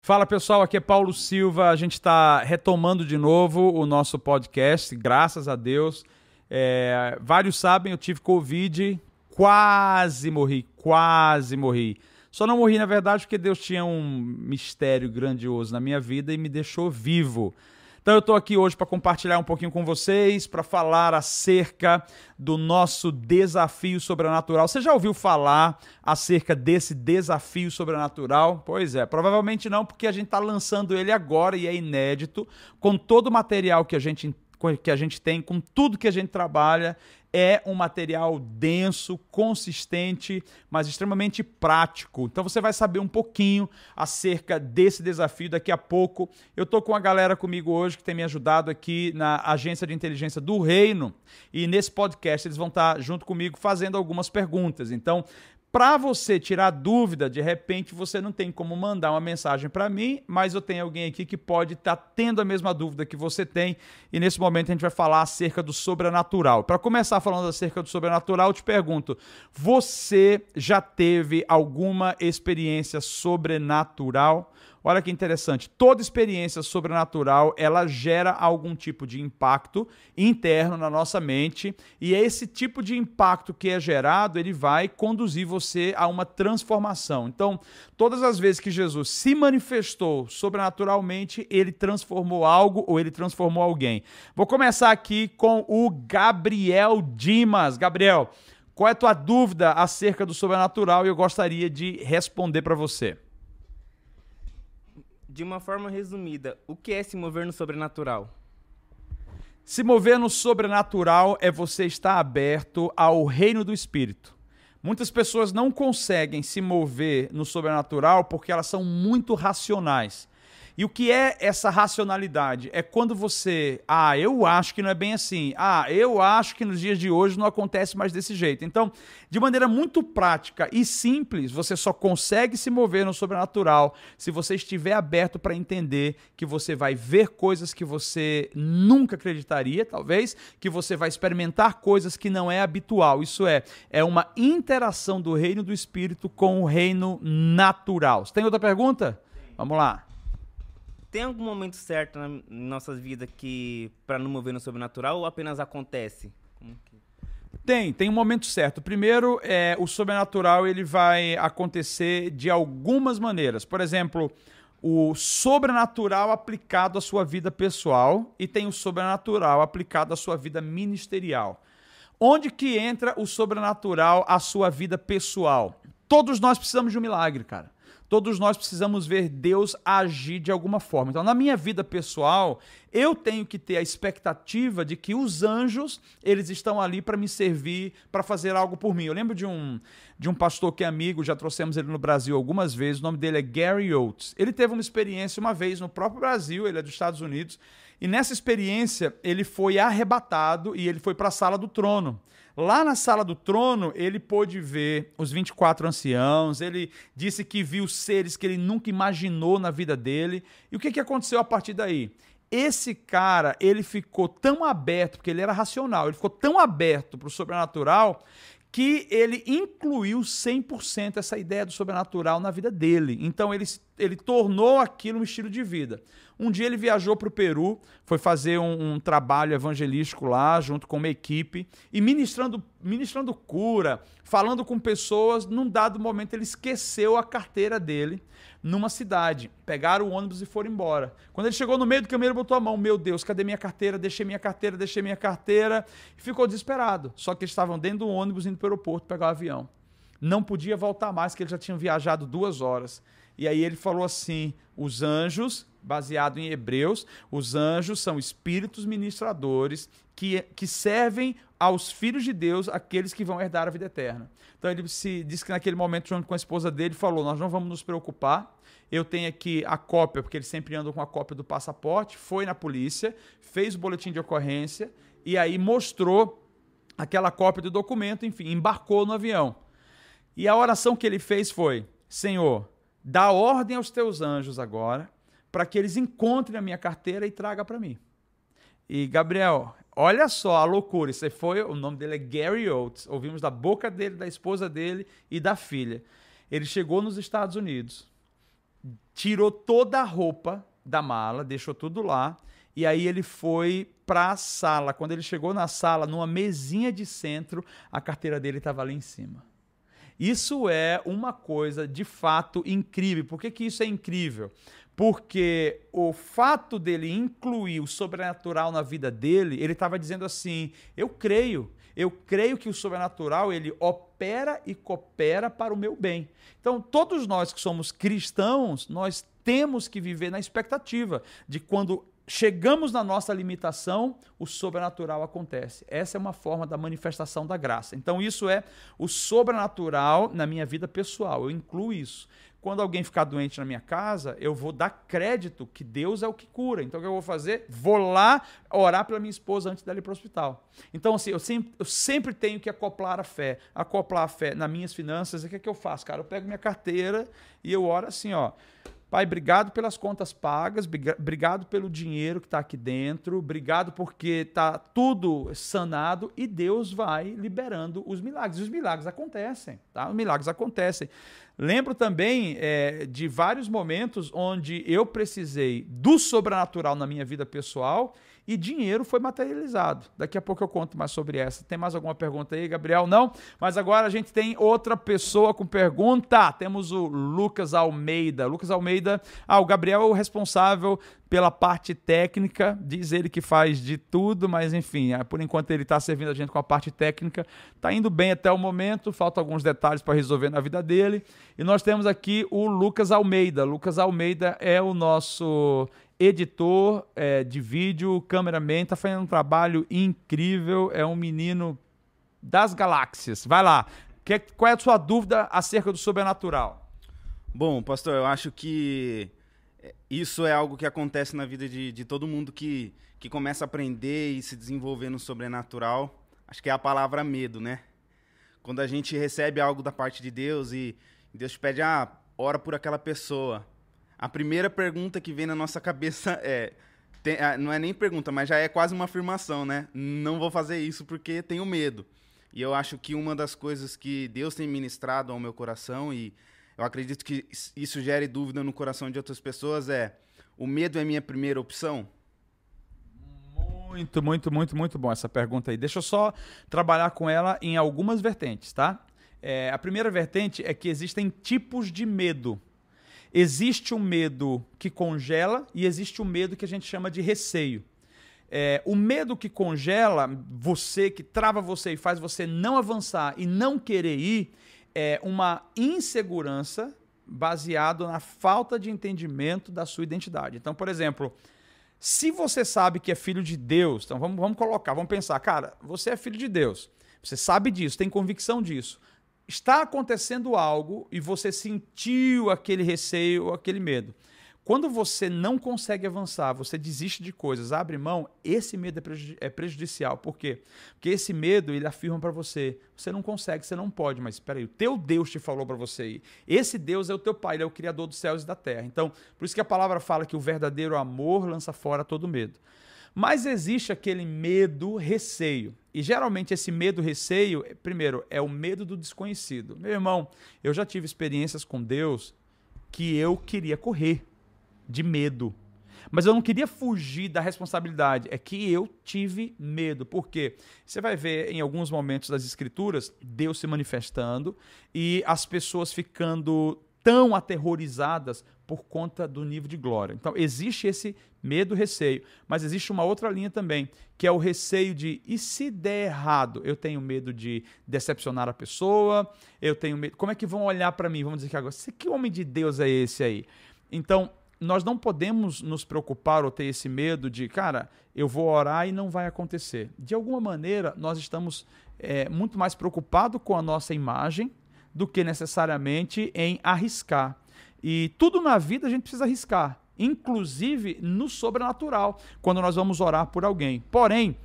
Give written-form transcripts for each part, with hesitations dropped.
Fala pessoal, aqui é Paulo Silva, a gente está retomando de novo o nosso podcast, graças a Deus. Vários sabem, eu tive Covid, quase morri. Só não morri na verdade porque Deus tinha um mistério grandioso na minha vida e me deixou vivo. Então eu estou aqui hoje para compartilhar um pouquinho com vocês, para falar acerca do nosso desafio sobrenatural. Você já ouviu falar acerca desse desafio sobrenatural? Pois é, provavelmente não, porque a gente está lançando ele agora e é inédito, com todo o material que a gente tem, com tudo que a gente trabalha. É um material denso, consistente, mas extremamente prático. Então você vai saber um pouquinho acerca desse desafio daqui a pouco. Eu estou com a galera comigo hoje que tem me ajudado aqui na Agência de Inteligência do Reino e nesse podcast eles vão estar junto comigo fazendo algumas perguntas. Então, para você tirar dúvida, de repente você não tem como mandar uma mensagem para mim, mas eu tenho alguém aqui que pode estar tendo a mesma dúvida que você tem e nesse momento a gente vai falar acerca do sobrenatural. Para começar falando acerca do sobrenatural, eu te pergunto, você já teve alguma experiência sobrenatural? Olha que interessante, toda experiência sobrenatural, ela gera algum tipo de impacto interno na nossa mente e esse tipo de impacto que é gerado, ele vai conduzir você a uma transformação. Então, todas as vezes que Jesus se manifestou sobrenaturalmente, ele transformou algo ou ele transformou alguém. Vou começar aqui com o Gabriel Dimas. Gabriel, qual é a tua dúvida acerca do sobrenatural e eu gostaria de responder para você. De uma forma resumida, o que é se mover no sobrenatural? Se mover no sobrenatural é você estar aberto ao reino do Espírito. Muitas pessoas não conseguem se mover no sobrenatural porque elas são muito racionais. E o que é essa racionalidade? É quando você, eu acho que não é bem assim. Eu acho que nos dias de hoje não acontece mais desse jeito. Então, de maneira muito prática e simples, você só consegue se mover no sobrenatural se você estiver aberto para entender que você vai ver coisas que você nunca acreditaria, talvez, que você vai experimentar coisas que não é habitual. Isso é uma interação do reino do Espírito com o reino natural. Você tem outra pergunta? Vamos lá. Tem algum momento certo nas nossas vidas que para não mover no sobrenatural ou apenas acontece? Tem um momento certo. Primeiro, o sobrenatural ele vai acontecer de algumas maneiras. Por exemplo, o sobrenatural aplicado à sua vida pessoal e tem o sobrenatural aplicado à sua vida ministerial. Onde que entra o sobrenatural à sua vida pessoal? Todos nós precisamos de um milagre, cara. Todos nós precisamos ver Deus agir de alguma forma. Então, na minha vida pessoal, eu tenho que ter a expectativa de que os anjos, eles estão ali para me servir, para fazer algo por mim. Eu lembro de um pastor que é amigo, já trouxemos ele no Brasil algumas vezes, o nome dele é Gary Oates. Ele teve uma experiência uma vez no próprio Brasil, ele é dos Estados Unidos, e nessa experiência ele foi arrebatado e ele foi para a sala do trono. Lá na sala do trono, ele pôde ver os 24 anciãos, ele disse que viu seres que ele nunca imaginou na vida dele. E o que aconteceu a partir daí? Esse cara, ele ficou tão aberto, porque ele era racional, ele ficou tão aberto para o sobrenatural que ele incluiu 100% essa ideia do sobrenatural na vida dele. Então ele tornou aquilo um estilo de vida. Um dia ele viajou para o Peru, foi fazer um trabalho evangelístico lá, junto com uma equipe, e ministrando cura, falando com pessoas. Num dado momento ele esqueceu a carteira dele numa cidade. Pegaram o ônibus e foram embora. Quando ele chegou no meio do caminho, ele botou a mão. Meu Deus, cadê minha carteira? Deixei minha carteira. E ficou desesperado. Só que eles estavam dentro do ônibus indo para o aeroporto pegar o avião. Não podia voltar mais, porque eles já tinham viajado 2 horas. E aí ele falou assim, os anjos, baseado em Hebreus, os anjos são espíritos ministradores que servem aos filhos de Deus, aqueles que vão herdar a vida eterna. Então ele disse que naquele momento, junto com a esposa dele, falou, nós não vamos nos preocupar, eu tenho aqui a cópia, porque eles sempre andam com a cópia do passaporte, foi na polícia, fez o boletim de ocorrência e aí mostrou aquela cópia do documento, enfim, embarcou no avião. E a oração que ele fez foi, Senhor, dá ordem aos teus anjos agora, para que eles encontrem a minha carteira e tragam para mim. E, Gabriel, olha só a loucura. Isso foi, o nome dele é Gary Oates. Ouvimos da boca dele, da esposa dele e da filha. Ele chegou nos Estados Unidos. tirou toda a roupa da mala, deixou tudo lá, e aí ele foi para a sala. Quando ele chegou na sala, numa mesinha de centro, a carteira dele estava lá em cima. Isso é uma coisa de fato incrível. Por que que isso é incrível? Porque o fato dele incluir o sobrenatural na vida dele, ele estava dizendo assim, eu creio que o sobrenatural ele opera e coopera para o meu bem. Então, todos nós que somos cristãos, nós temos que viver na expectativa de quando chegamos na nossa limitação, o sobrenatural acontece. Essa é uma forma da manifestação da graça. Então, isso é o sobrenatural na minha vida pessoal. Eu incluo isso. Quando alguém ficar doente na minha casa, eu vou dar crédito que Deus é o que cura. Então, o que eu vou fazer? Vou lá orar pela minha esposa antes dela ir para o hospital. Então, assim, eu sempre tenho que acoplar a fé. Acoplar a fé nas minhas finanças. E o que é que eu faço, cara? Eu pego minha carteira e eu oro assim, ó. Pai, obrigado pelas contas pagas, obrigado pelo dinheiro que está aqui dentro, obrigado porque está tudo sanado e Deus vai liberando os milagres. Os milagres acontecem, tá? Os milagres acontecem. Lembro também de vários momentos onde eu precisei do sobrenatural na minha vida pessoal e dinheiro foi materializado. Daqui a pouco eu conto mais sobre essa. Tem mais alguma pergunta aí, Gabriel? Não? Mas agora a gente tem outra pessoa com pergunta. Temos o Lucas Almeida. Lucas Almeida, o Gabriel é o responsável pela parte técnica, diz ele que faz de tudo, mas enfim, por enquanto ele está servindo a gente com a parte técnica, está indo bem até o momento, faltam alguns detalhes para resolver na vida dele, e nós temos aqui o Lucas Almeida. Lucas Almeida é o nosso editor de vídeo, cameraman, está fazendo um trabalho incrível, é um menino das galáxias. Vai lá, qual é a sua dúvida acerca do sobrenatural? Bom, pastor, eu acho que isso é algo que acontece na vida de todo mundo que começa a aprender e se desenvolver no sobrenatural. Acho que é a palavra medo, né? Quando a gente recebe algo da parte de Deus e Deus te pede, ora por aquela pessoa. A primeira pergunta que vem na nossa cabeça não é nem pergunta, mas já é quase uma afirmação, né? Não vou fazer isso porque tenho medo. E eu acho que uma das coisas que Deus tem ministrado ao meu coração, e eu acredito que isso gere dúvida no coração de outras pessoas, o medo é minha primeira opção? Muito bom essa pergunta aí. Deixa eu só trabalhar com ela em algumas vertentes, tá? A primeira vertente é que existem tipos de medo. Existe um medo que congela e existe um medo que a gente chama de receio. O medo que congela você, que trava você e faz você não avançar e não querer ir, é uma insegurança baseada na falta de entendimento da sua identidade. Então, por exemplo, se você sabe que é filho de Deus, então vamos pensar, cara, você é filho de Deus, você sabe disso, tem convicção disso. Está acontecendo algo e você sentiu aquele receio, aquele medo. Quando você não consegue avançar, você desiste de coisas, abre mão, esse medo é prejudicial. Por quê? Porque esse medo, ele afirma para você, você não consegue, você não pode, mas espera aí, o teu Deus te falou para você ir. Esse Deus é o teu Pai, ele é o Criador dos céus e da terra. Então, por isso que a palavra fala que o verdadeiro amor lança fora todo medo. Mas existe aquele medo, receio. E geralmente esse medo, receio, primeiro, é o medo do desconhecido. Meu irmão, eu já tive experiências com Deus que eu queria correr de medo. Mas eu não queria fugir da responsabilidade. É que eu tive medo. Por quê? Você vai ver em alguns momentos das Escrituras, Deus se manifestando e as pessoas ficando tão aterrorizadas por conta do nível de glória. Então, existe esse medo, receio, mas existe uma outra linha também, que é o receio de, e se der errado? Eu tenho medo de decepcionar a pessoa, eu tenho medo, como é que vão olhar para mim? Vamos dizer que agora, que homem de Deus é esse aí? Então, nós não podemos nos preocupar ou ter esse medo de, cara, eu vou orar e não vai acontecer. De alguma maneira, nós estamos muito mais preocupados com a nossa imagem do que necessariamente em arriscar. E tudo na vida a gente precisa arriscar, inclusive no sobrenatural, quando nós vamos orar por alguém. Porém,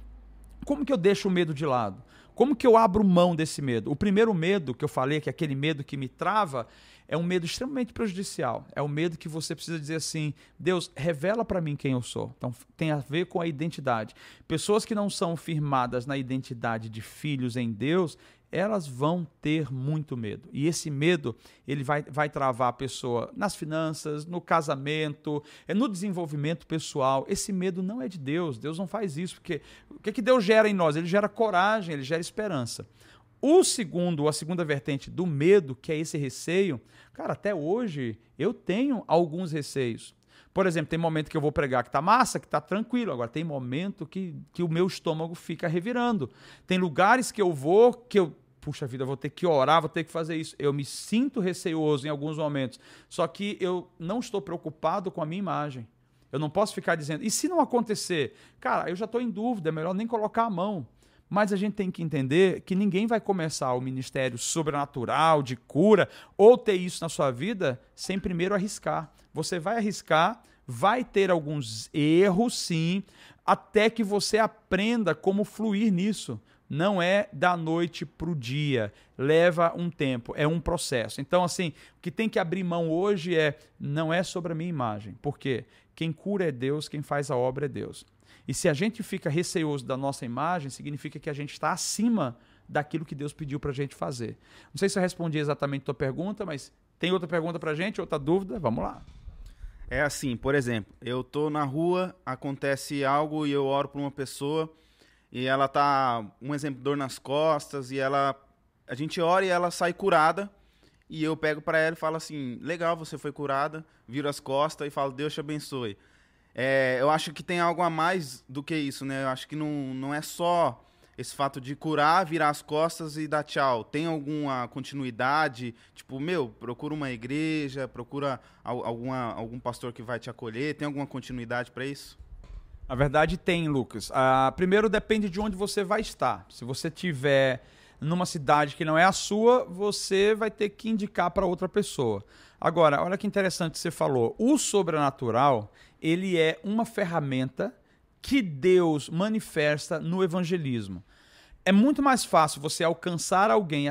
como que eu deixo o medo de lado? Como que eu abro mão desse medo? O primeiro medo que eu falei, que é aquele medo que me trava, é um medo extremamente prejudicial. É um medo que você precisa dizer assim, Deus, revela para mim quem eu sou. Então, tem a ver com a identidade. Pessoas que não são firmadas na identidade de filhos em Deus, elas vão ter muito medo. E esse medo, ele vai travar a pessoa nas finanças, no casamento, no desenvolvimento pessoal. Esse medo não é de Deus. Deus não faz isso, porque o que Deus gera em nós? Ele gera coragem, ele gera esperança. A segunda vertente do medo, que é esse receio, cara, até hoje eu tenho alguns receios. Por exemplo, tem momento que eu vou pregar que tá massa, que tá tranquilo. Agora, tem momento que o meu estômago fica revirando. Tem lugares que eu vou, que eu, puxa vida, vou ter que orar, vou ter que fazer isso. Eu me sinto receoso em alguns momentos. Só que eu não estou preocupado com a minha imagem. Eu não posso ficar dizendo, e se não acontecer? Cara, eu já estou em dúvida, é melhor nem colocar a mão. Mas a gente tem que entender que ninguém vai começar o ministério sobrenatural, de cura, ou ter isso na sua vida, sem primeiro arriscar. Você vai arriscar, vai ter alguns erros, sim, até que você aprenda como fluir nisso. Não é da noite para o dia, leva um tempo, é um processo. Então, assim, o que tem que abrir mão hoje não é sobre a minha imagem. Por quê? Quem cura é Deus, quem faz a obra é Deus. E se a gente fica receoso da nossa imagem, significa que a gente está acima daquilo que Deus pediu para a gente fazer. Não sei se eu respondi exatamente a tua pergunta, mas tem outra pergunta para a gente, outra dúvida? Vamos lá. É assim, por exemplo, eu tô na rua, acontece algo e eu oro por uma pessoa e ela tá, um exemplo, dor nas costas e a gente ora e ela sai curada e eu pego para ela e falo assim, legal, você foi curada, viro as costas e falo, Deus te abençoe. Eu acho que tem algo a mais do que isso, né? Eu acho que não é só esse fato de curar, virar as costas e dar tchau. Tem alguma continuidade? Tipo, procura uma igreja, procura algum pastor que vai te acolher. Tem alguma continuidade para isso? Na verdade tem, Lucas. Primeiro depende de onde você vai estar. Se você estiver numa cidade que não é a sua, você vai ter que indicar para outra pessoa. Agora, olha que interessante que você falou. O sobrenatural, ele é uma ferramenta que Deus manifesta no evangelismo. É muito mais fácil você alcançar alguém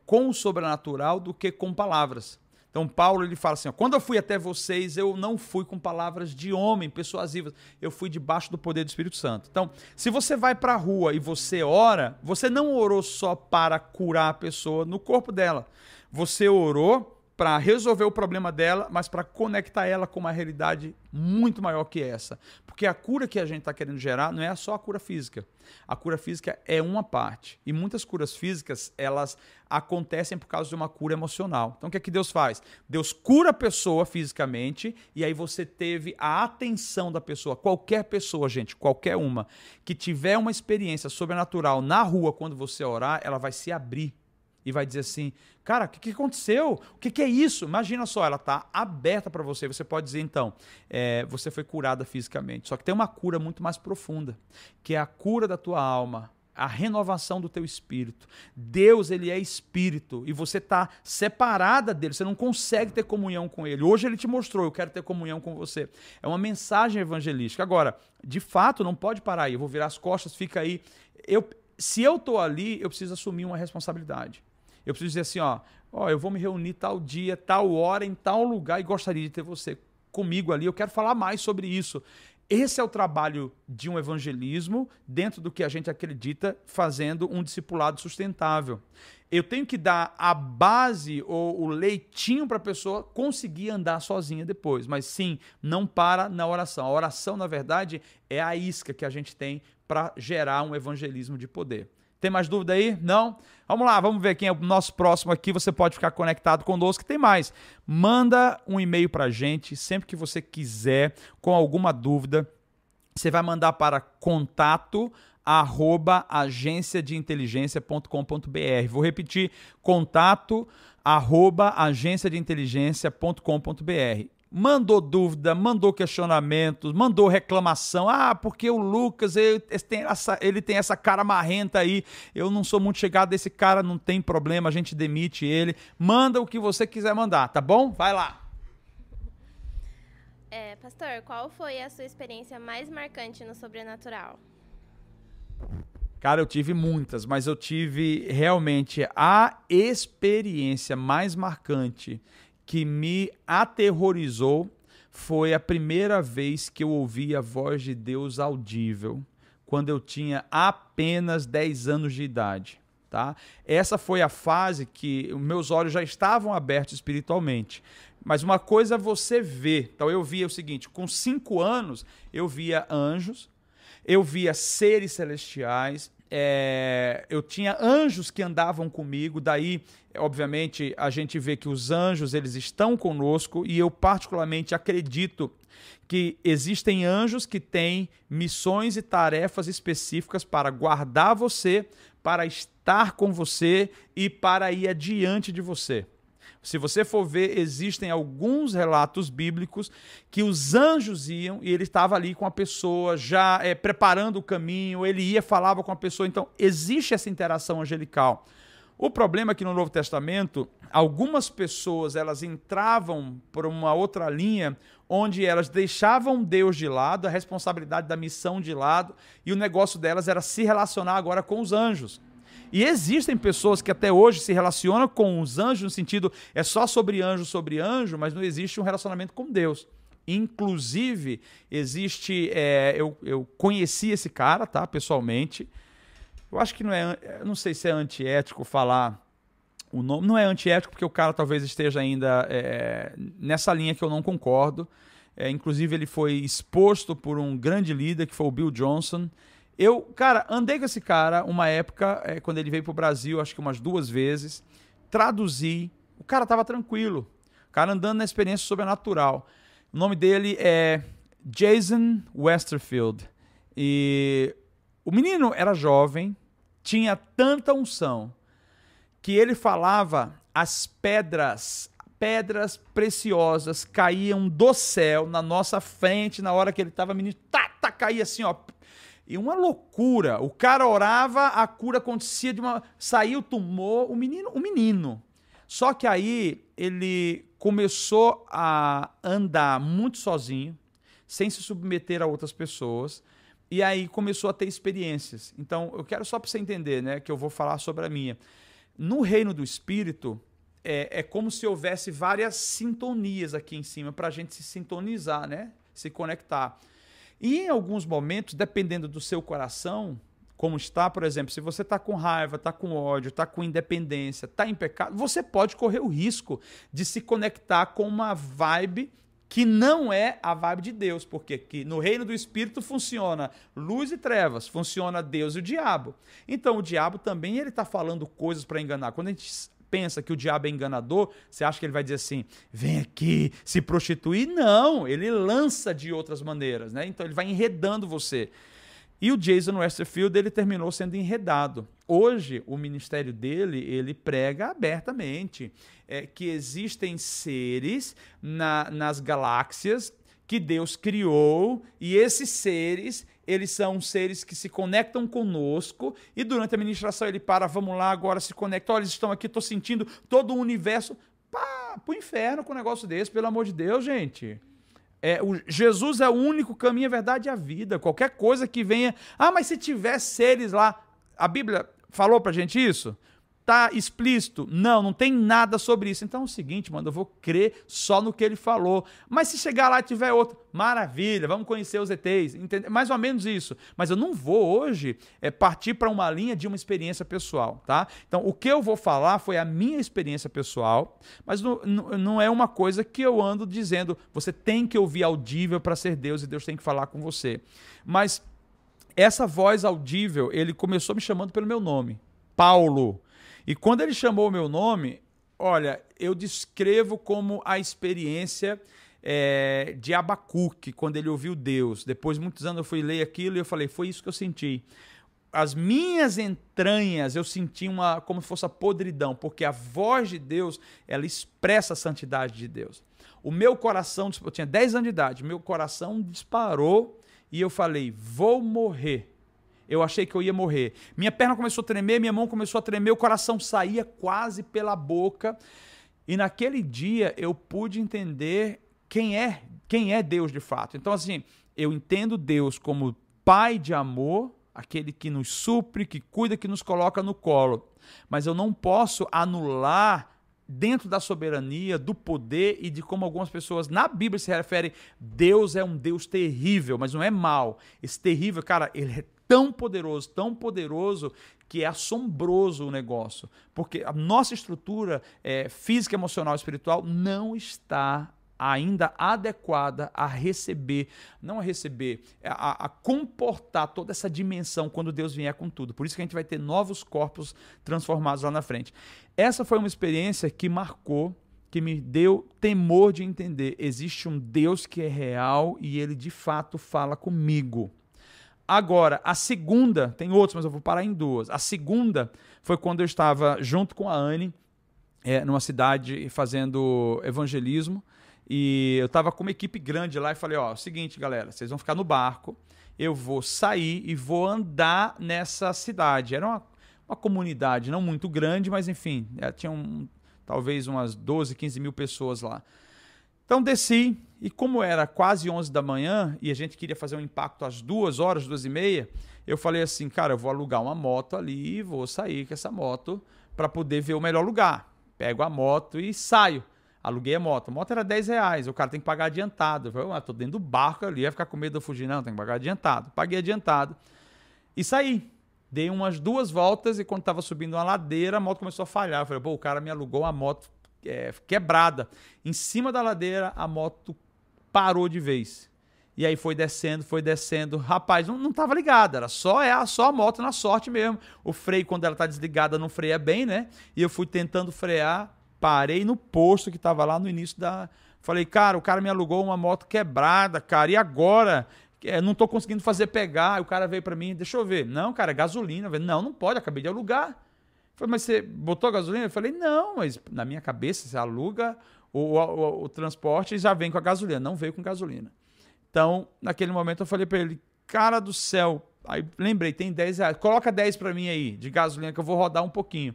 com o sobrenatural do que com palavras. Então, Paulo ele fala assim, quando eu fui até vocês, eu não fui com palavras de homem, persuasivas, eu fui debaixo do poder do Espírito Santo. Então, se você vai para a rua e você ora, você não orou só para curar a pessoa no corpo dela. Você orou para resolver o problema dela, mas para conectar ela com uma realidade muito maior que essa. Porque a cura que a gente está querendo gerar não é só a cura física. A cura física é uma parte. E muitas curas físicas, elas acontecem por causa de uma cura emocional. Então, o que é que Deus faz? Deus cura a pessoa fisicamente e aí você teve a atenção da pessoa. Qualquer pessoa, gente, qualquer uma, que tiver uma experiência sobrenatural na rua quando você orar, ela vai se abrir. E vai dizer assim, cara, o que aconteceu? O que é isso? Imagina só, ela está aberta para você. Você pode dizer, então, você foi curada fisicamente. Só que tem uma cura muito mais profunda, que é a cura da tua alma, a renovação do teu espírito. Deus, ele é espírito e você está separada dele. Você não consegue ter comunhão com ele. Hoje ele te mostrou, eu quero ter comunhão com você. É uma mensagem evangelística. Agora, de fato, não pode parar aí. Eu vou virar as costas, fica aí. Se eu estou ali, eu preciso assumir uma responsabilidade. Eu preciso dizer assim, eu vou me reunir tal dia, tal hora, em tal lugar e gostaria de ter você comigo ali. Eu quero falar mais sobre isso. Esse é o trabalho de um evangelismo dentro do que a gente acredita, fazendo um discipulado sustentável. Eu tenho que dar a base ou o leitinho para a pessoa conseguir andar sozinha depois. Mas sim, não para na oração. A oração, na verdade, é a isca que a gente tem para gerar um evangelismo de poder. Tem mais dúvida aí? Não? Vamos lá, vamos ver quem é o nosso próximo aqui. Você pode ficar conectado conosco. Tem mais. Manda um e-mail para a gente sempre que você quiser, com alguma dúvida. Você vai mandar para contato@agenciadeinteligência.com.br. Vou repetir, contato@agenciadeinteligência.com.br. Mandou dúvida, mandou questionamentos, mandou reclamação. Porque o Lucas, ele tem essa cara marrenta aí. Eu não sou muito chegado desse cara, não tem problema, a gente demite ele. Manda o que você quiser mandar, tá bom? Vai lá. Pastor, qual foi a sua experiência mais marcante no sobrenatural? Cara, eu tive muitas, mas eu tive realmente a experiência mais marcante que me aterrorizou foi a primeira vez que eu ouvi a voz de Deus audível, quando eu tinha apenas 10 anos de idade. tá? Essa foi a fase que os meus olhos já estavam abertos espiritualmente. Mas uma coisa é você ver. Então eu via o seguinte, com 5 anos eu via anjos, eu via seres celestiais, eu tinha anjos que andavam comigo, daí, obviamente, a gente vê que os anjos, eles estão conosco, e eu particularmente acredito que existem anjos que têm missões e tarefas específicas para guardar você, para estar com você e para ir adiante de você. Se você for ver, existem alguns relatos bíblicos que os anjos iam e ele estava ali com a pessoa, já preparando o caminho, ele ia, falava com a pessoa. Então, existe essa interação angelical. O problema é que no Novo Testamento, algumas pessoas elas entravam por uma outra linha, onde elas deixavam Deus de lado, a responsabilidade da missão de lado, e o negócio delas era se relacionar agora com os anjos. E existem pessoas que até hoje se relacionam com os anjos, no sentido, é só sobre anjo, mas não existe um relacionamento com Deus. Inclusive, existe, eu conheci esse cara, tá, pessoalmente. Eu acho que não sei se é antiético falar o nome, não é antiético porque o cara talvez esteja ainda nessa linha que eu não concordo. Inclusive, ele foi exposto por um grande líder, que foi o Bill Johnson. Eu, cara, andei com esse cara uma época, quando ele veio pro Brasil, acho que umas 2 vezes, traduzi, o cara tava tranquilo, o cara andando na experiência sobrenatural. O nome dele é Jason Westerfield, e o menino era jovem, tinha tanta unção, que ele falava as pedras preciosas caíam do céu na nossa frente, na hora que ele tava, menino, caía assim, ó. E uma loucura. O cara orava, a cura acontecia saiu o tumor, o menino. Só que aí ele começou a andar muito sozinho, sem se submeter a outras pessoas, e aí começou a ter experiências. Então, eu quero só para você entender, né, que eu vou falar sobre a minha. No reino do Espírito, é como se houvesse várias sintonias aqui em cima para a gente se sintonizar, né, se conectar. E em alguns momentos, dependendo do seu coração, como está, por exemplo, se você está com raiva, está com ódio, está com independência, está em pecado, você pode correr o risco de se conectar com uma vibe que não é a vibe de Deus, porque que no reino do Espírito funciona luz e trevas, funciona Deus e o diabo. Então o diabo também ele está falando coisas para enganar. Quando a gente pensa que o diabo é enganador, você acha que ele vai dizer assim, vem aqui se prostituir? Não, ele lança de outras maneiras, né? Então ele vai enredando você. E o Jason Westerfield, ele terminou sendo enredado. Hoje, o ministério dele, ele prega abertamente que existem seres nas galáxias que Deus criou, e esses seres, eles são seres que se conectam conosco, e durante a ministração ele para, vamos lá, agora se conecta, olha, eles estão aqui, estou sentindo todo o universo, pá, pro inferno com um negócio desse, pelo amor de Deus, gente. Jesus é o único caminho, a verdade e a vida. Qualquer coisa que venha, mas se tiver seres lá, a Bíblia falou pra gente isso? Tá explícito? Não tem nada sobre isso. Então é o seguinte, mano, eu vou crer só no que ele falou. Mas se chegar lá e tiver outro, maravilha, vamos conhecer os ETs, entende? Mais ou menos isso. Mas eu não vou hoje partir para uma linha de uma experiência pessoal, tá? Então o que eu vou falar foi a minha experiência pessoal, mas não é uma coisa que eu ando dizendo, você tem que ouvir audível para ser Deus e Deus tem que falar com você. Mas essa voz audível, ele começou me chamando pelo meu nome, Paulo. E quando ele chamou o meu nome, olha, eu descrevo como a experiência de Abacuque, quando ele ouviu Deus. Depois de muitos anos eu fui ler aquilo e eu falei, foi isso que eu senti. As minhas entranhas eu senti como se fosse a podridão, porque a voz de Deus, ela expressa a santidade de Deus. O meu coração, eu tinha 10 anos de idade, meu coração disparou e eu falei, vou morrer. Eu achei que eu ia morrer. Minha perna começou a tremer, minha mão começou a tremer, o coração saía quase pela boca. E naquele dia eu pude entender quem é Deus de fato. Então, assim, eu entendo Deus como Pai de amor, aquele que nos supre, que cuida, que nos coloca no colo. Mas eu não posso anular, dentro da soberania, do poder e de como algumas pessoas na Bíblia se referem, Deus é um Deus terrível, mas não é mau. Esse terrível, cara, ele é tão poderoso, que é assombroso o negócio. Porque a nossa estrutura física, emocional e espiritual não está ainda adequada a receber, não a receber, a comportar toda essa dimensão quando Deus vier com tudo. Por isso que a gente vai ter novos corpos transformados lá na frente. Essa foi uma experiência que marcou, que me deu temor de entender. Existe um Deus que é real e ele de fato fala comigo. Agora, a segunda, tem outros, mas eu vou parar em duas. A segunda foi quando eu estava junto com a Anne, numa cidade fazendo evangelismo, e eu estava com uma equipe grande lá e falei, ó, é o seguinte, galera, vocês vão ficar no barco, eu vou sair e vou andar nessa cidade. Era uma comunidade não muito grande, mas enfim, tinha talvez umas 12, 15 mil pessoas lá. Então desci, e como era quase 11 da manhã, e a gente queria fazer um impacto às 2 horas, 2h30, eu falei assim, cara, eu vou alugar uma moto ali e vou sair com essa moto para poder ver o melhor lugar. Pego a moto e saio. Aluguei a moto. A moto era R$10. O cara tem que pagar adiantado. Eu falei, tô dentro do barco ali, ia ficar com medo de eu fugir. Não, tem que pagar adiantado. Paguei adiantado. E saí. Dei umas 2 voltas e quando estava subindo uma ladeira, a moto começou a falhar. Eu falei, pô, o cara me alugou uma moto quebrada. Em cima da ladeira, a moto parou de vez. E aí foi descendo. Rapaz, não tava ligada. Era só a moto na sorte mesmo. O freio, quando ela tá desligada, não freia bem, né? E eu fui tentando frear. Parei no posto que estava lá no início da... Falei, cara, o cara me alugou uma moto quebrada, cara, e agora? Não estou conseguindo fazer pegar. Aí o cara veio para mim, deixa eu ver. Não, cara, é gasolina. Eu falei, não pode, acabei de alugar. Eu falei, mas você botou gasolina? Eu falei, não, mas na minha cabeça você aluga o transporte e já vem com a gasolina. Não veio com gasolina. Então, naquele momento eu falei para ele, cara do céu, aí lembrei, tem R$10, coloca 10 para mim aí de gasolina que eu vou rodar um pouquinho.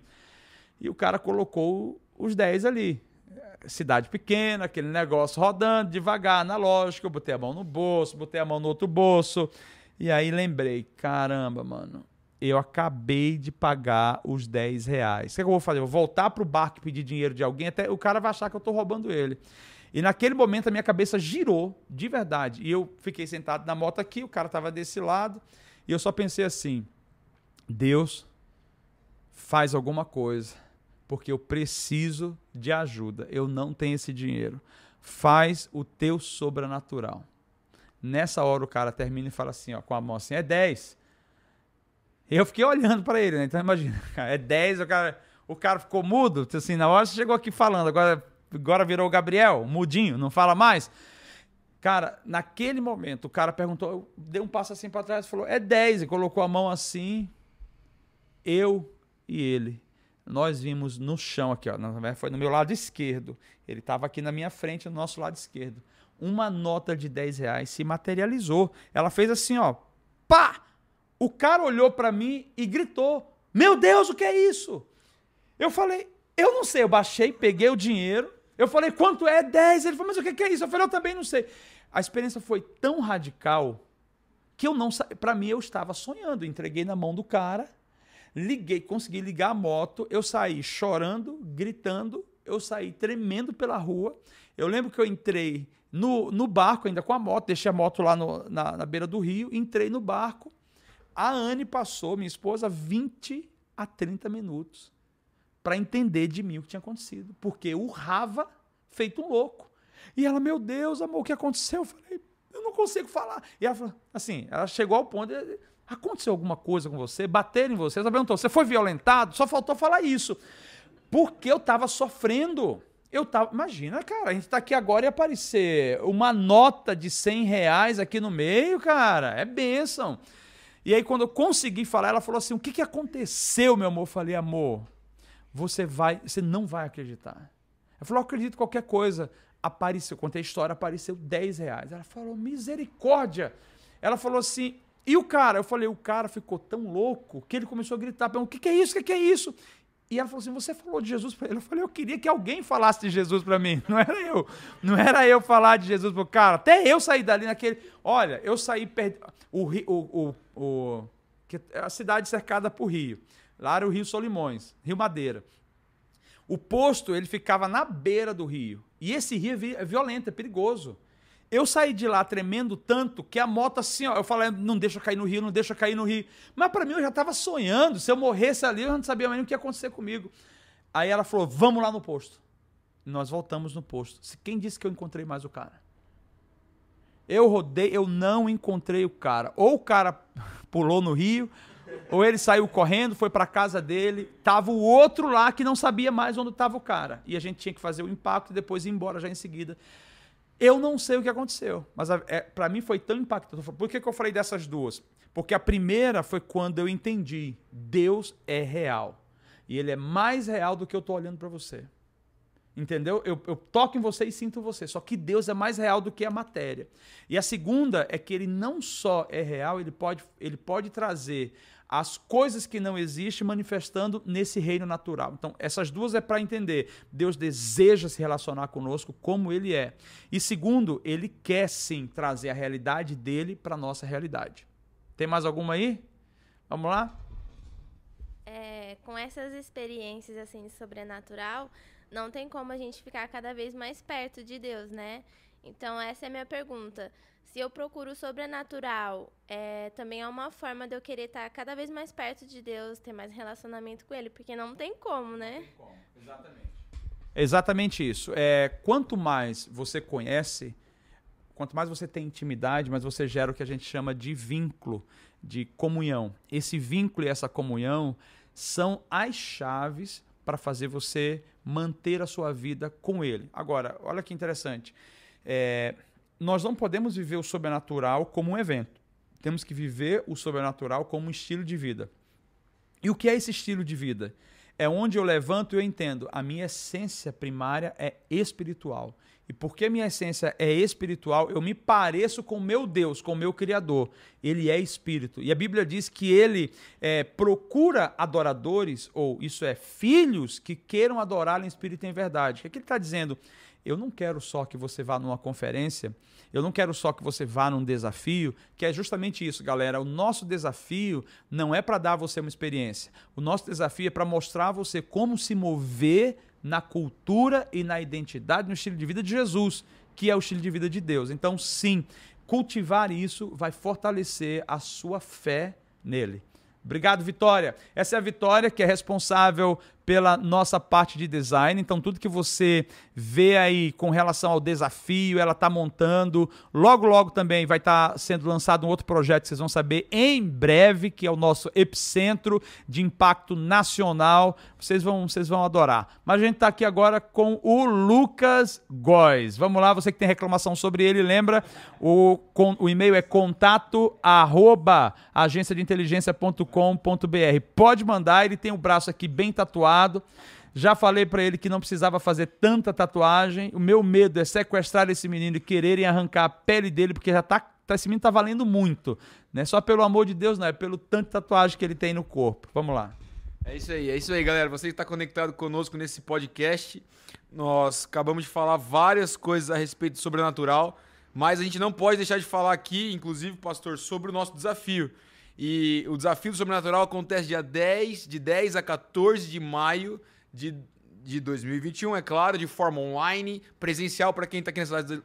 E o cara colocou os 10 ali. Cidade pequena, aquele negócio rodando devagar, analógico. Eu botei a mão no bolso, botei a mão no outro bolso. E aí lembrei, caramba, mano, eu acabei de pagar os R$10. O que eu vou fazer? Eu vou voltar pro barco e pedir dinheiro de alguém, até o cara vai achar que eu tô roubando ele. E naquele momento a minha cabeça girou, de verdade. E eu fiquei sentado na moto aqui, o cara tava desse lado. E eu só pensei assim, Deus, faz alguma coisa. Porque eu preciso de ajuda. Eu não tenho esse dinheiro. Faz o teu sobrenatural. Nessa hora o cara termina e fala assim, ó, com a mão assim, é 10. Eu fiquei olhando para ele, né? Então imagina, é 10, o cara ficou mudo. Assim, na hora você chegou aqui falando, agora virou o Gabriel, mudinho, não fala mais. Cara, naquele momento o cara perguntou, deu um passo assim para trás e falou, é 10. E colocou a mão assim, eu e ele. Nós vimos no chão aqui, ó, foi no meu lado esquerdo. Ele estava aqui na minha frente, no nosso lado esquerdo. Uma nota de R$10 se materializou. Ela fez assim, ó, pá! O cara olhou para mim e gritou, meu Deus, o que é isso? Eu falei, eu não sei. Eu baixei, peguei o dinheiro. Eu falei, quanto é? 10. Ele falou, mas o que é isso? Eu falei, eu também não sei. A experiência foi tão radical que eu não sabia. Para mim, eu estava sonhando. Entreguei na mão do cara. Consegui ligar a moto, eu saí chorando, gritando, eu saí tremendo pela rua. Eu lembro que eu entrei no barco ainda com a moto, deixei a moto lá na beira do rio, entrei no barco. A Anne passou, minha esposa, 20 a 30 minutos para entender de mim o que tinha acontecido, porque eu urrava feito um louco. E ela, meu Deus, amor, o que aconteceu? Eu falei, eu não consigo falar. E ela falou, assim, ela chegou ao ponto de... Aconteceu alguma coisa com você? Bateram em você? Ela perguntou, você foi violentado? Só faltou falar isso. Porque eu estava sofrendo. Imagina, cara, a gente está aqui agora e aparecer uma nota de R$100 aqui no meio, cara. É bênção. E aí, quando eu consegui falar, ela falou assim, o que aconteceu, meu amor? Eu falei, amor, você não vai acreditar. Ela falou, eu acredito em qualquer coisa. Contei a história, apareceu R$10. Ela falou, misericórdia. Ela falou assim... E o cara, eu falei, o cara ficou tão louco que ele começou a gritar, o que é isso, o que é isso? E ela falou assim, você falou de Jesus para ele? Eu falei, eu queria que alguém falasse de Jesus para mim, não era eu falar de Jesus para o cara, até eu saí dali naquele, olha, eu saí, a cidade cercada por rio, lá era o Rio Solimões, Rio Madeira. O posto, ele ficava na beira do rio, e esse rio é violento, é perigoso. Eu saí de lá tremendo tanto que a moto assim, ó, eu falei, não deixa cair no rio, não deixa cair no rio. Mas pra mim eu já tava sonhando, se eu morresse ali eu não sabia mais nem o que ia acontecer comigo. Aí ela falou, vamos lá no posto. Nós voltamos no posto. Quem disse que eu encontrei mais o cara? Eu rodei, eu não encontrei o cara. Ou o cara pulou no rio, ou ele saiu correndo, foi pra casa dele. Tava o outro lá que não sabia mais onde estava o cara. E a gente tinha que fazer o impacto e depois ir embora já em seguida. Eu não sei o que aconteceu, mas pra mim foi tão impactante. Por que eu falei dessas duas? Porque a primeira foi quando eu entendi, Deus é real. E ele é mais real do que eu tô olhando pra você. Entendeu? Eu toco em você e sinto você. Só que Deus é mais real do que a matéria. E a segunda é que ele não só é real, ele pode trazer as coisas que não existem manifestando nesse reino natural. Então, essas duas é para entender. Deus deseja se relacionar conosco como ele é. E segundo, ele quer sim trazer a realidade dele para a nossa realidade. Tem mais alguma aí? Vamos lá? Com essas experiências assim de sobrenatural, não tem como a gente ficar cada vez mais perto de Deus, né? Então, essa é a minha pergunta. Se eu procuro o sobrenatural, também é uma forma de eu querer estar cada vez mais perto de Deus, ter mais relacionamento com Ele, porque não tem como, né? Não tem como, exatamente. Exatamente isso. Quanto mais você conhece, quanto mais você tem intimidade, mais você gera o que a gente chama de vínculo, de comunhão. Esse vínculo e essa comunhão são as chaves para fazer você manter a sua vida com Ele. Agora, olha que interessante. Nós não podemos viver o sobrenatural como um evento. Temos que viver o sobrenatural como um estilo de vida. E o que é esse estilo de vida? É onde eu levanto e eu entendo. A minha essência primária é espiritual. E porque a minha essência é espiritual, eu me pareço com o meu Deus, com o meu Criador. Ele é espírito. E a Bíblia diz que ele procura adoradores, ou isso é, filhos que queiram adorá-lo em espírito e em verdade. O que é que ele está dizendo? Eu não quero só que você vá numa conferência, eu não quero só que você vá num desafio, que é justamente isso, galera. O nosso desafio não é para dar a você uma experiência. O nosso desafio é para mostrar a você como se mover na cultura e na identidade, no estilo de vida de Jesus, que é o estilo de vida de Deus. Então, sim, cultivar isso vai fortalecer a sua fé nele. Obrigado, Vitória. Essa é a Vitória, que é responsável pela nossa parte de design. Então, tudo que você vê aí com relação ao desafio, ela está montando. Logo, logo também vai estar sendo lançado um outro projeto que vocês vão saber em breve, que é o nosso epicentro de impacto nacional. Vocês vão adorar. Mas a gente está aqui agora com o Lucas Góes. Vamos lá, você que tem reclamação sobre ele, lembra? O e-mail é contato@agenciadeinteligência.com.br. Pode mandar, ele tem o braço aqui bem tatuado. Já falei para ele que não precisava fazer tanta tatuagem. O meu medo é sequestrar esse menino e quererem arrancar a pele dele, porque esse menino tá valendo muito. Não é só pelo amor de Deus, não, é pelo tanto de tatuagem que ele tem no corpo. Vamos lá. É isso aí, galera. Você que está conectado conosco nesse podcast, nós acabamos de falar várias coisas a respeito do sobrenatural, mas a gente não pode deixar de falar aqui, inclusive, pastor, sobre o nosso desafio. E o desafio do sobrenatural acontece de 10 a 14 de maio de 2021, é claro, de forma online, presencial para quem está aqui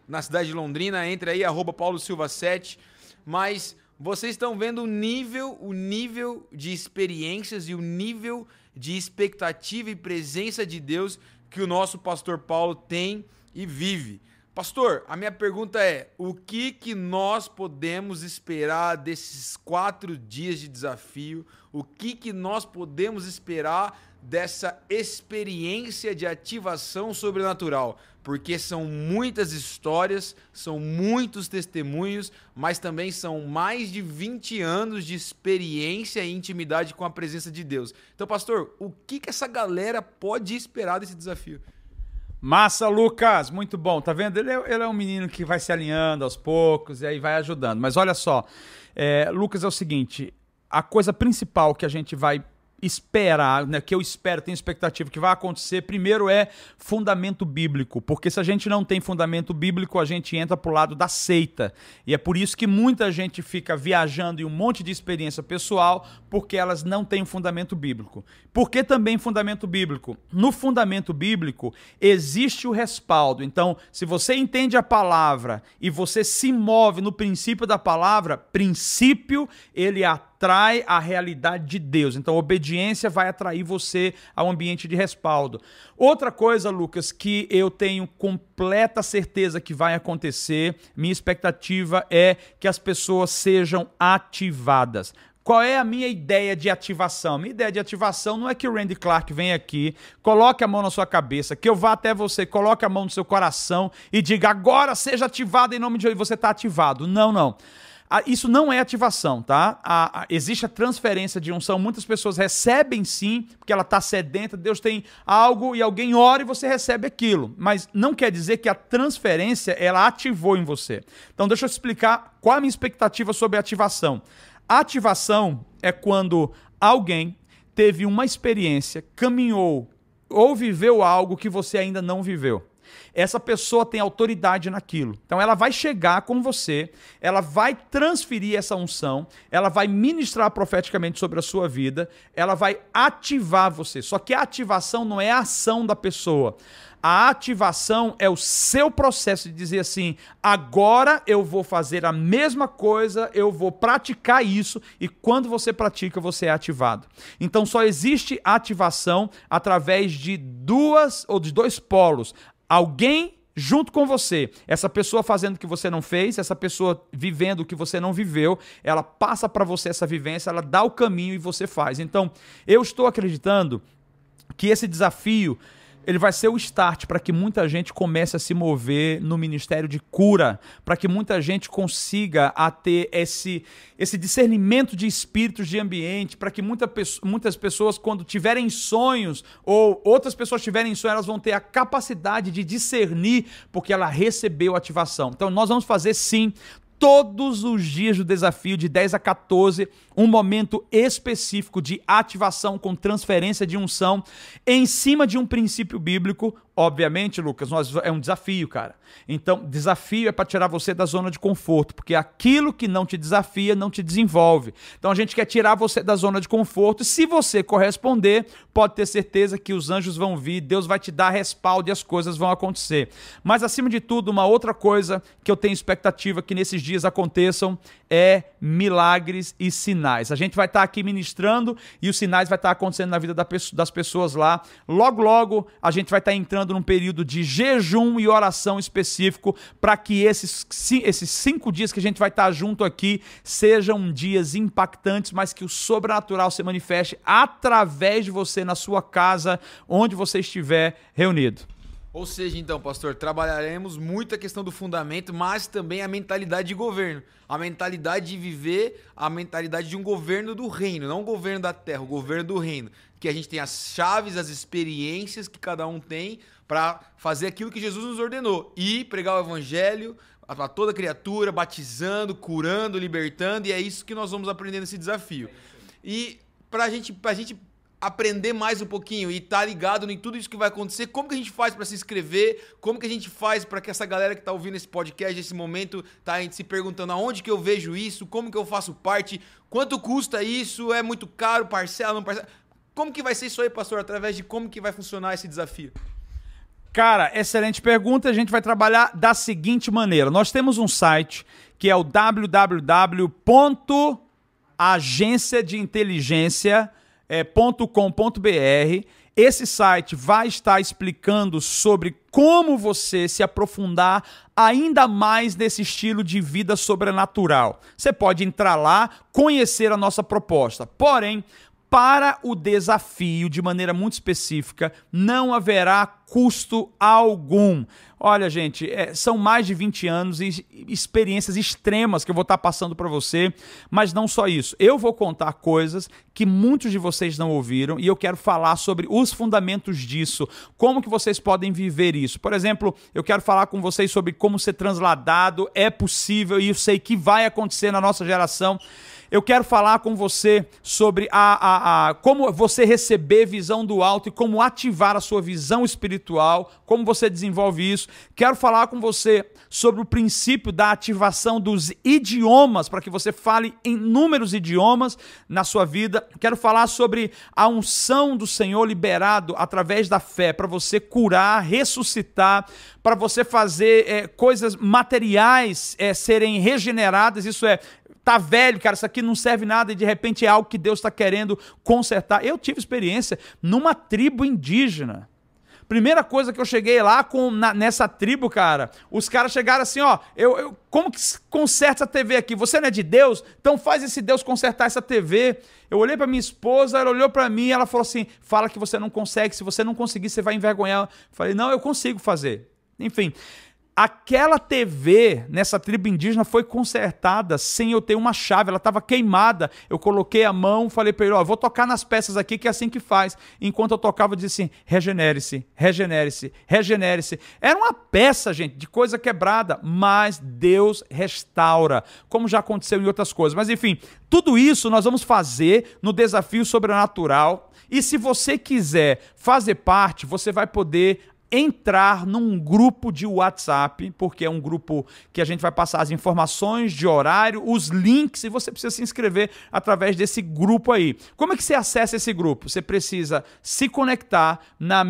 na cidade de Londrina. Entre aí, @paulosilva7. Mas vocês estão vendo o nível de experiências e o nível de expectativa e presença de Deus que o nosso pastor Paulo tem e vive. Pastor, a minha pergunta é, o que nós podemos esperar desses 4 dias de desafio? O que nós podemos esperar dessa experiência de ativação sobrenatural? Porque são muitas histórias, são muitos testemunhos, mas também são mais de 20 anos de experiência e intimidade com a presença de Deus. Então, pastor, o que essa galera pode esperar desse desafio? Massa, Lucas, muito bom, tá vendo? Ele é um menino que vai se alinhando aos poucos e aí vai ajudando. Mas olha só, Lucas, é o seguinte, a coisa principal que a gente vai esperar, né, que eu espero, tenho expectativa que vai acontecer, primeiro é fundamento bíblico, porque se a gente não tem fundamento bíblico, a gente entra pro lado da seita, e é por isso que muita gente fica viajando em um monte de experiência pessoal, porque elas não têm fundamento bíblico. Por que também fundamento bíblico? No fundamento bíblico existe o respaldo, então se você entende a palavra e você se move no princípio da palavra, princípio ele atrai a realidade de Deus. Então, a obediência vai atrair você ao ambiente de respaldo. Outra coisa, Lucas, que eu tenho completa certeza que vai acontecer, minha expectativa é que as pessoas sejam ativadas. Qual é a minha ideia de ativação? Minha ideia de ativação não é que o Randy Clark venha aqui, coloque a mão na sua cabeça, que eu vá até você, coloque a mão no seu coração e diga, agora seja ativado em nome de Deus, e você está ativado. Não, não. Isso não é ativação, tá? Existe a transferência de unção, muitas pessoas recebem sim, porque ela está sedenta, Deus tem algo e alguém ora e você recebe aquilo, mas não quer dizer que a transferência, ela ativou em você. Então deixa eu te explicar qual é a minha expectativa sobre a ativação. A ativação é quando alguém teve uma experiência, caminhou ou viveu algo que você ainda não viveu. Essa pessoa tem autoridade naquilo. Então ela vai chegar com você, ela vai transferir essa unção, ela vai ministrar profeticamente sobre a sua vida, ela vai ativar você. Só que a ativação não é a ação da pessoa. A ativação é o seu processo de dizer assim, agora eu vou fazer a mesma coisa, eu vou praticar isso, e quando você pratica, você é ativado. Então só existe ativação através de dois polos. Alguém junto com você, essa pessoa fazendo o que você não fez, essa pessoa vivendo o que você não viveu, ela passa para você essa vivência, ela dá o caminho e você faz. Então, eu estou acreditando que esse desafio, ele vai ser o start para que muita gente comece a se mover no ministério de cura, para que muita gente consiga a ter esse discernimento de espíritos de ambiente, para que muitas pessoas, quando tiverem sonhos, ou outras pessoas tiverem sonhos, elas vão ter a capacidade de discernir, porque ela recebeu ativação. Então nós vamos fazer sim, todos os dias do desafio, de 10 a 14, um momento específico de ativação com transferência de unção em cima de um princípio bíblico. Obviamente, Lucas, é um desafio, cara. Então, desafio é para tirar você da zona de conforto, porque aquilo que não te desafia não te desenvolve. Então, a gente quer tirar você da zona de conforto. Se você corresponder, pode ter certeza que os anjos vão vir, Deus vai te dar respaldo e as coisas vão acontecer. Mas, acima de tudo, uma outra coisa que eu tenho expectativa que nesses dias aconteçam é milagres e sinais. A gente vai estar aqui ministrando e os sinais vai estar acontecendo na vida das pessoas lá. Logo, logo, a gente vai estar entrando num período de jejum e oração específico para que esses 5 dias que a gente vai estar junto aqui sejam dias impactantes, mas que o sobrenatural se manifeste através de você na sua casa, onde você estiver reunido. Ou seja, então, pastor, trabalharemos muito a questão do fundamento, mas também a mentalidade de governo. A mentalidade de viver, a mentalidade de um governo do reino, não um governo da terra, o governo do reino. Que a gente tem as chaves, as experiências que cada um tem para fazer aquilo que Jesus nos ordenou. E pregar o evangelho a toda criatura, batizando, curando, libertando, e é isso que nós vamos aprender nesse desafio. E pra gente aprender mais um pouquinho e estar ligado em tudo isso que vai acontecer, como que a gente faz para se inscrever, como que a gente faz para que essa galera que está ouvindo esse podcast, esse momento, tá se perguntando aonde que eu vejo isso, como que eu faço parte, quanto custa isso, é muito caro, parcela, não parcela. Como que vai ser isso aí, pastor, através de como que vai funcionar esse desafio? Cara, excelente pergunta. A gente vai trabalhar da seguinte maneira. Nós temos um site que é o www.agenciadeinteligência.com.br. Esse site vai estar explicando sobre como você se aprofundar ainda mais nesse estilo de vida sobrenatural. Você pode entrar lá, conhecer a nossa proposta. Porém, para o desafio, de maneira muito específica, não haverá custo algum. Olha, gente, são mais de 20 anos e experiências extremas que eu vou estar passando para você, mas não só isso. Eu vou contar coisas que muitos de vocês não ouviram e eu quero falar sobre os fundamentos disso, como que vocês podem viver isso. Por exemplo, eu quero falar com vocês sobre como ser transladado, é possível e eu sei que vai acontecer na nossa geração. Eu quero falar com você sobre como você receber visão do alto e como ativar a sua visão espiritual, como você desenvolve isso. Quero falar com você sobre o princípio da ativação dos idiomas, para que você fale em inúmeros idiomas na sua vida. Quero falar sobre a unção do Senhor liberado através da fé, para você curar, ressuscitar, para você fazer coisas materiais serem regeneradas, isso tá velho, cara, isso aqui não serve nada e de repente é algo que Deus está querendo consertar. Eu tive experiência numa tribo indígena. Primeira coisa que eu cheguei lá nessa tribo, cara, os caras chegaram assim, ó, como que conserta essa TV aqui? Você não é de Deus? Então faz esse Deus consertar essa TV. Eu olhei pra minha esposa, ela olhou pra mim e ela falou assim, fala que você não consegue, se você não conseguir, você vai envergonhar. Eu falei, não, eu consigo fazer. Enfim, aquela TV nessa tribo indígena foi consertada sem eu ter uma chave, ela estava queimada. Eu coloquei a mão, falei para ele, ó, vou tocar nas peças aqui que é assim que faz. Enquanto eu tocava, eu disse assim, regenere-se, regenere-se, regenere-se. Era uma peça, gente, de coisa quebrada, mas Deus restaura, como já aconteceu em outras coisas. Mas enfim, tudo isso nós vamos fazer no Desafio Sobrenatural. E se você quiser fazer parte, você vai poder entrar num grupo de WhatsApp, porque é um grupo que a gente vai passar as informações de horário, os links, e você precisa se inscrever através desse grupo aí. Como é que você acessa esse grupo? Você precisa se conectar no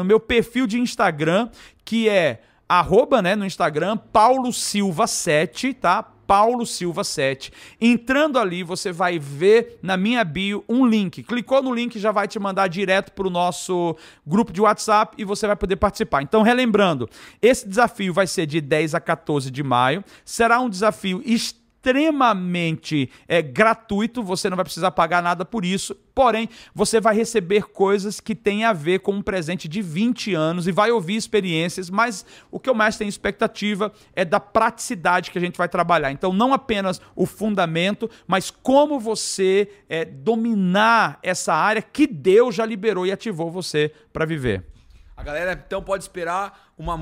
meu perfil de Instagram, que é @ no Instagram, Paulo Silva 7, tá? Paulo Silva 7. Entrando ali, você vai ver na minha bio um link. Clicou no link, já vai te mandar direto para o nosso grupo de WhatsApp e você vai poder participar. Então, relembrando, esse desafio vai ser de 10 a 14 de maio. Será um desafio extremamente gratuito, você não vai precisar pagar nada por isso, porém, você vai receber coisas que têm a ver com um presente de 20 anos e vai ouvir experiências, mas o que eu mais tenho expectativa é da praticidade que a gente vai trabalhar. Então, não apenas o fundamento, mas como você dominar essa área que Deus já liberou e ativou você para viver. A galera, então, pode esperar uma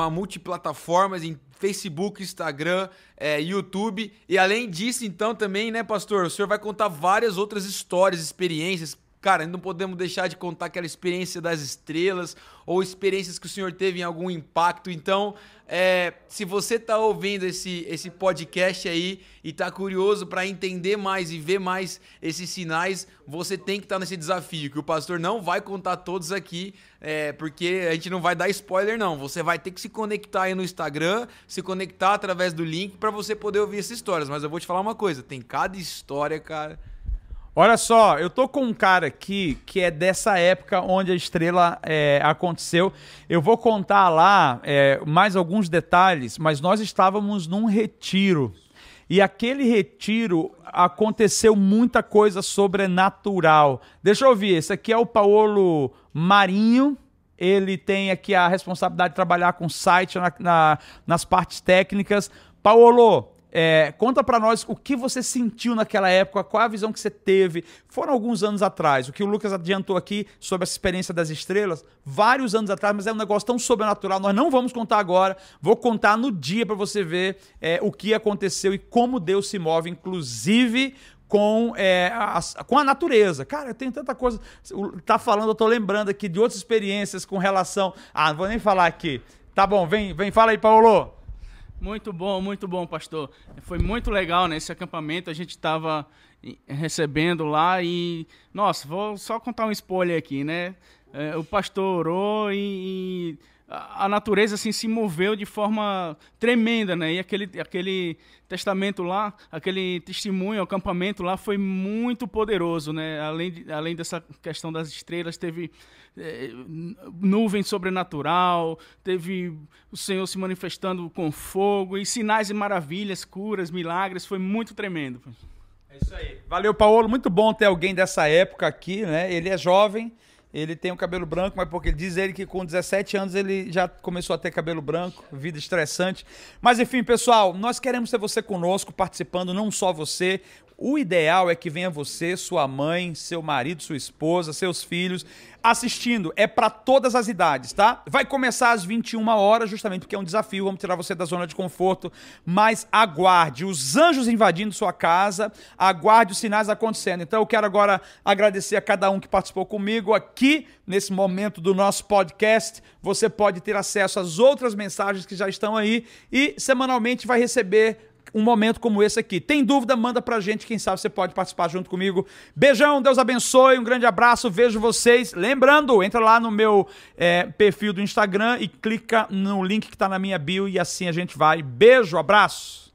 multiplataformas em Facebook, Instagram, YouTube. E além disso, então, também, né, pastor? O senhor vai contar várias outras histórias, experiências. Cara, não podemos deixar de contar aquela experiência das estrelas ou experiências que o senhor teve em algum impacto. Então, se você está ouvindo esse podcast aí e está curioso para entender mais e ver mais esses sinais, você tem que estar nesse desafio, que o pastor não vai contar todos aqui, porque a gente não vai dar spoiler, não. Você vai ter que se conectar aí no Instagram, se conectar através do link para você poder ouvir essas histórias. Mas eu vou te falar uma coisa, tem cada história, cara. Olha só, eu tô com um cara aqui que é dessa época onde a estrela aconteceu. Eu vou contar lá mais alguns detalhes, mas nós estávamos num retiro. E aquele retiro aconteceu muita coisa sobrenatural. Deixa eu ouvir, esse aqui é o Paulo Marinho. Ele tem aqui a responsabilidade de trabalhar com site nas partes técnicas. Paulo, conta pra nós o que você sentiu naquela época, qual a visão que você teve. Foram alguns anos atrás, o que o Lucas adiantou aqui sobre essa experiência das estrelas, vários anos atrás, mas é um negócio tão sobrenatural, nós não vamos contar agora, vou contar no dia para você ver o que aconteceu e como Deus se move, inclusive com a natureza. Cara, eu tenho tanta coisa, tá falando, eu tô lembrando aqui de outras experiências com relação... não vou nem falar aqui. Tá bom, vem, fala aí, Paulo. Muito bom, pastor. Foi muito legal nesse acampamento, a gente estava recebendo lá e... Nossa, vou só contar um spoiler aqui, né? O pastor orou e a natureza assim, se moveu de forma tremenda, né? E aquele testamento lá, aquele testemunho, o acampamento lá foi muito poderoso, né? Além dessa questão das estrelas, teve nuvem sobrenatural, teve o Senhor se manifestando com fogo e sinais e maravilhas, curas, milagres, foi muito tremendo. É isso aí. Valeu, Paulo. Muito bom ter alguém dessa época aqui, né? Ele é jovem, Ele tem o cabelo branco, mas porque ele diz ele que com 17 anos ele já começou a ter cabelo branco, vida estressante. Mas enfim, pessoal, nós queremos ter você conosco, participando, não só você. O ideal é que venha você, sua mãe, seu marido, sua esposa, seus filhos, assistindo. É para todas as idades, tá? Vai começar às 21 horas, justamente porque é um desafio, vamos tirar você da zona de conforto, mas aguarde os anjos invadindo sua casa, aguarde os sinais acontecendo. Então eu quero agora agradecer a cada um que participou comigo aqui, nesse momento do nosso podcast. Você pode ter acesso às outras mensagens que já estão aí e semanalmente vai receber um momento como esse aqui. Tem dúvida? Manda pra gente, quem sabe você pode participar junto comigo. Beijão, Deus abençoe, um grande abraço, vejo vocês. Lembrando, entra lá no meu perfil do Instagram e clica no link que tá na minha bio e assim a gente vai. Beijo, abraço!